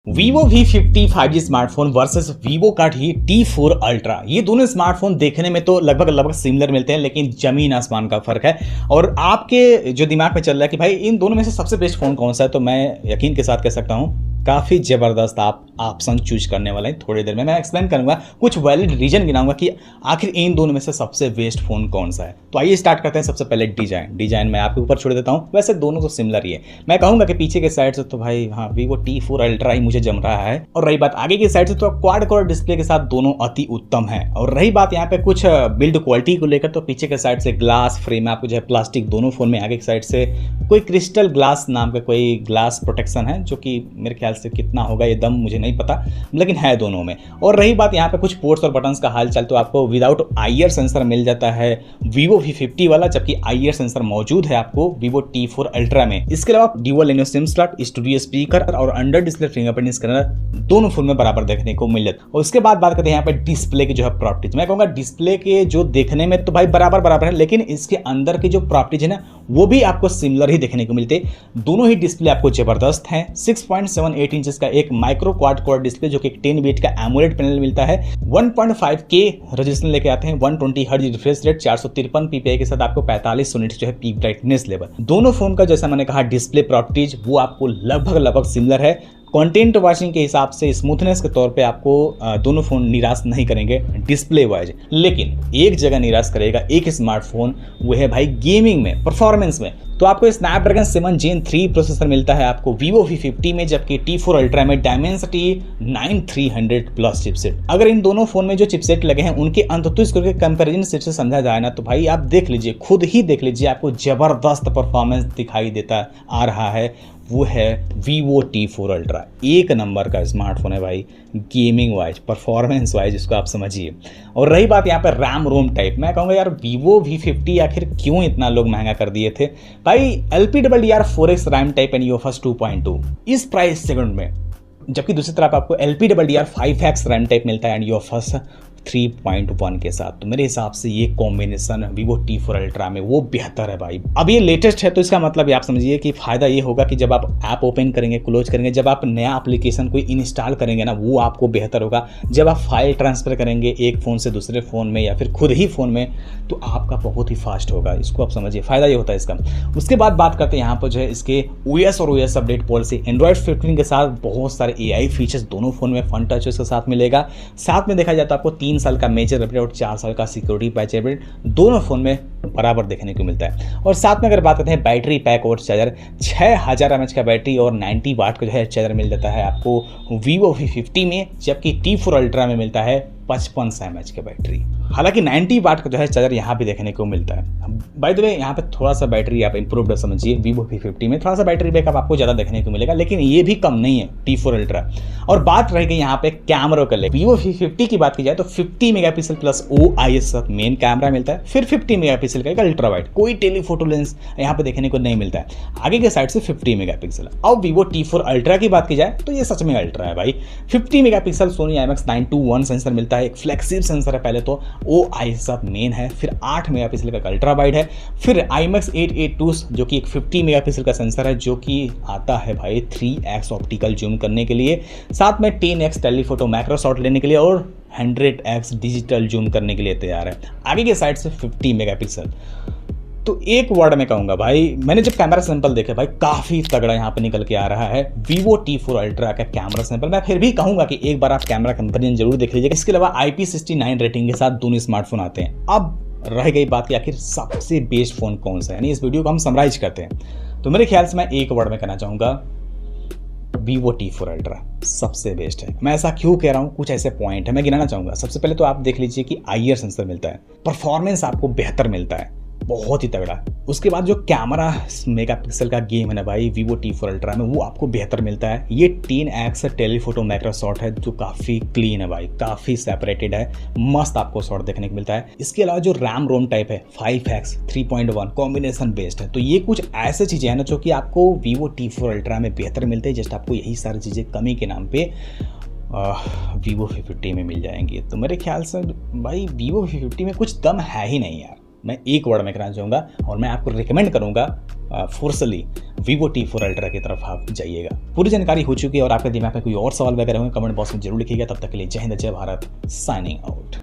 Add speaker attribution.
Speaker 1: Vivo V50 5G smartphone versus Vivo का ही T4 ultra, ये दोनों स्मार्टफोन देखने में तो लगभग सिमिलर मिलते हैं, लेकिन जमीन आसमान का फर्क है। और आपके जो दिमाग में चल रहा है कि भाई इन दोनों में से सबसे बेस्ट फोन कौन सा है, तो मैं यकीन के साथ कह सकता हूँ काफ़ी ज़बरदस्त आप ऑप्शन चूज करने वाले हैं। थोड़ी देर में मैं एक्सप्लेन करूंगा, कुछ वैलिड रीजन गिनाऊंगा कि आखिर इन दोनों में से सबसे बेस्ट फोन कौन सा है। तो आइए स्टार्ट करते हैं। सबसे पहले डिजाइन मैं आपके ऊपर छोड़ देता हूं। वैसे दोनों तो सिमिलर ही है, मैं कहूंगा कि पीछे के साइड से तो भाई हाँ Vivo T4 अल्ट्रा ही मुझे जम रहा है। और रही बात आगे की साइड से तो क्वाड कोर डिस्प्ले के साथ दोनों अति उत्तम है। और रही बात यहाँ पे कुछ बिल्ड क्वालिटी को लेकर, तो पीछे के साइड से ग्लास फ्रेम आपको जो है प्लास्टिक दोनों फोन में, आगे की साइड से कोई क्रिस्टल ग्लास नाम का कोई ग्लास प्रोटेक्शन है, जो कि मेरे ख्याल से कितना होगा ये दम मुझे नहीं पता, लेकिन है दोनों में। और रही बात यहाँ पे कुछ पोर्ट्स और बटन्स का हाल चाल, तो आपको विदाउट IR सेंसर मिल जाता है Vivo V50 वाला, जबकि IR सेंसर मौजूद है आपको Vivo T4 अल्ट्रा में। इसके अलावा dual NO SIM slot, studio speaker और अंडर डिस्प्ले फिंगरप्रिंट स्कैनर दोनों फोन में बराबर देखने को मिल जाता है। और उसके बाद बात करते हैं यहाँ पे डिस्प्ले की जो है प्रॉपर्टीज। मैं कहूँगा डिस्प्ले के जो देखने में तो भाई बराबर है, लेकिन इसके अंदर की जो प्रॉपर्टीज है ना वो भी आपको सिमिलर ही देखने को मिलते। दोनों ही डिस्प्ले आपको जबरदस्त हैं। 6.78 इंचेस का एक माइक्रो क्वाड कोर डिस्प्ले, जो कि 10 बीट का एमोलेड पैनल मिलता है। 1.5K रेजोल्यूशन लेके आते हैं, 120 हर्ट्ज रिफ्रेश रेट, 453 ppi के साथ आपको 4500 निट्स जो है पीक ब्राइटनेस लेवल। दोनों फोन का जैसा मैंने कहा डिस्प्ले प्रॉपर्टीज वो आपको लगभग सिमिलर है। कंटेंट वॉचिंग के हिसाब से, स्मूथनेस के तौर पे आपको दोनों फोन निराश नहीं करेंगे डिस्प्ले वाइज, लेकिन एक जगह निराश करेगा एक स्मार्टफोन, वो है भाई गेमिंग में, परफॉर्मेंस में। तो आपको स्नैपड्रैगन 7 Gen 3 प्रोसेसर मिलता है आपको Vivo V50 में, जबकि T4 अल्ट्रा में Dimensity 9300 प्लस चिपसेट। अगर इन दोनों फोन में जो चिपसेट लगे हैं उनके अंततः इसको कंपैरिजन सेट से समझा जाए ना, तो भाई आप देख लीजिए, खुद ही देख लीजिए, आपको जबरदस्त परफॉर्मेंस दिखाई देता आ रहा है। वो है Vivo T4 अल्ट्रा, एक नंबर का स्मार्टफोन है भाई, गेमिंग वाइज, परफॉर्मेंस वाइज, इसको आप समझिए। और रही बात यहाँ पर रैम रोम टाइप, मैं कहूँगा यार Vivo V50 आखिर क्यों इतना लोग महंगा कर दिए थे भाई। LPDDR4X RAM type and UFS 2.2 इस प्राइस सेगमेंट में, जबकि दूसरी तरफ आपको LPDDR5X रैम टाइप मिलता है एंड UFS 3.1 के साथ। तो मेरे हिसाब से ये कॉम्बिनेशन Vivo T4 अल्ट्रा में वो बेहतर है भाई। अब ये लेटेस्ट है, तो इसका मतलब आप समझिए कि फायदा ये होगा कि जब आप ऐप ओपन करेंगे, क्लोज करेंगे, जब आप नया एप्लीकेशन कोई इंस्टॉल करेंगे ना, वो आपको बेहतर होगा। जब आप फाइल ट्रांसफर करेंगे एक फ़ोन से दूसरे फ़ोन में या फिर खुद ही फ़ोन में, तो आपका बहुत ही फास्ट होगा। इसको आप समझिए, फ़ायदा ये होता है इसका। उसके बाद बात करते हैं यहाँ पर जो है इसके OS और OS अपडेट पॉलिसी। एंड्रॉइड 15 के साथ बहुत सारे AI फीचर्स दोनों फोन में, फन टच उसके साथ मिलेगा। साथ में देखा जाए तो आपको 3 साल का मेजर अपडेट और 4 साल का सिक्योरिटी पैच अपडेट दोनों फोन में बराबर देखने को मिलता है। और साथ में अगर बात करते हैं बैटरी पैक और चार्जर, 6000 mAh का बैटरी और 90 वाट का जो है चार्जर मिल जाता है आपको Vivo V50 में, जबकि T4 अल्ट्रा में मिलता है 55 mAh का बैटरी। हालांकि 90 वाट का जो है चार्जर यहाँ भी देखने को मिलता है। बाय द वे यहाँ पे थोड़ा सा बैटरी आप इंप्रूव्ड समझिए, Vivo V50 में थोड़ा सा बैटरी बैकअप आपको ज़्यादा देखने को मिलेगा, लेकिन ये भी कम नहीं है T4 अल्ट्रा। और बात रह गई यहाँ पे कैमरा के लिए, Vivo V50 की बात की जाए तो 50 megapixel plus OIS main camera मिलता है, फिर 50 मेगापिक्सल का एक अल्ट्रा वाइड, कोई टेलीफोटो लेंस यहाँ पे देखने को नहीं मिलता है। आगे के साइड से 50 मेगापिक्सल। अब Vivo T4 अल्ट्रा की बात की जाए तो ये सच में अल्ट्रा है भाई। 50 मेगापिक्सल Sony IMX921 सेंसर मिलता है, एक फ्लेक्सिबल सेंसर है, पहले तो OIS मेन है, फिर 8 मेगापिक्सल का अल्ट्रा वाइड है, फिर IMX882 जो कि एक 50 मेगापिक्सल का सेंसर है, जो कि आता है भाई 3x ऑप्टिकल जूम करने के लिए, साथ में 10x टेलीफोटो मैक्रो शॉट लेने के लिए और 100x डिजिटल जूम करने के लिए तैयार है। आगे के साइड से 50 मेगापिक्सल। तो एक वर्ड में कहूंगा भाई, मैंने जब कैमरा सैंपल देखे भाई काफ़ी तगड़ा यहाँ पे निकल के आ रहा है Vivo T4 अल्ट्रा का कैमरा सैंपल। मैं फिर भी कहूंगा कि एक बार आप कैमरा कंपैरिजन जरूर देख लीजिएगा। इसके अलावा IP69 रेटिंग के साथ दोनों स्मार्टफोन आते हैं। अब रह गई बात कि आखिर सबसे बेस्ट फ़ोन कौन सा है, यानी इस वीडियो को हम समराइज करते हैं, तो मेरे ख्याल से मैं एक वर्ड में कहना चाहूँगा Vivo T4 अल्ट्रा सबसे बेस्ट है। मैं ऐसा क्यों कह रहा हूँ, कुछ ऐसे पॉइंट है मैं गिनाना चाहूँगा। सबसे पहले तो आप देख लीजिए कि IR सेंसर मिलता है, परफॉर्मेंस आपको बेहतर मिलता है, बहुत ही तगड़ा। उसके बाद जो कैमरा मेगापिक्सल का गेम है ना भाई Vivo T4 अल्ट्रा में, वो आपको बेहतर मिलता है। ये 10x टेलीफोटो मैक्रो शॉट है, जो काफ़ी क्लीन है भाई, काफ़ी सेपरेटेड है, मस्त आपको शॉट देखने को मिलता है। इसके अलावा जो रैम रोम टाइप है 5x 3.1 कॉम्बिनेशन बेस्ड है। तो ये कुछ ऐसे चीज़ें हैं ना जो कि आपको Vivo T4 अल्ट्रा में बेहतर मिलते हैं। जस्ट आपको यही सारी चीज़ें कमी के नाम पे Vivo V50 में मिल जाएंगी। तो मेरे ख्याल से भाई Vivo V50 में कुछ दम है ही नहीं यार। मैं एक वर्ड में कहना चाहूँगा और मैं आपको रिकमेंड करूँगा फोर्सली Vivo T4 Ultra की तरफ आप जाइएगा। पूरी जानकारी हो चुकी है और आपके दिमाग में कोई और सवाल वगैरह होंगे कमेंट बॉक्स में जरूर लिखिएगा। तब तक के लिए जय हिंद, जय भारत, साइनिंग आउट।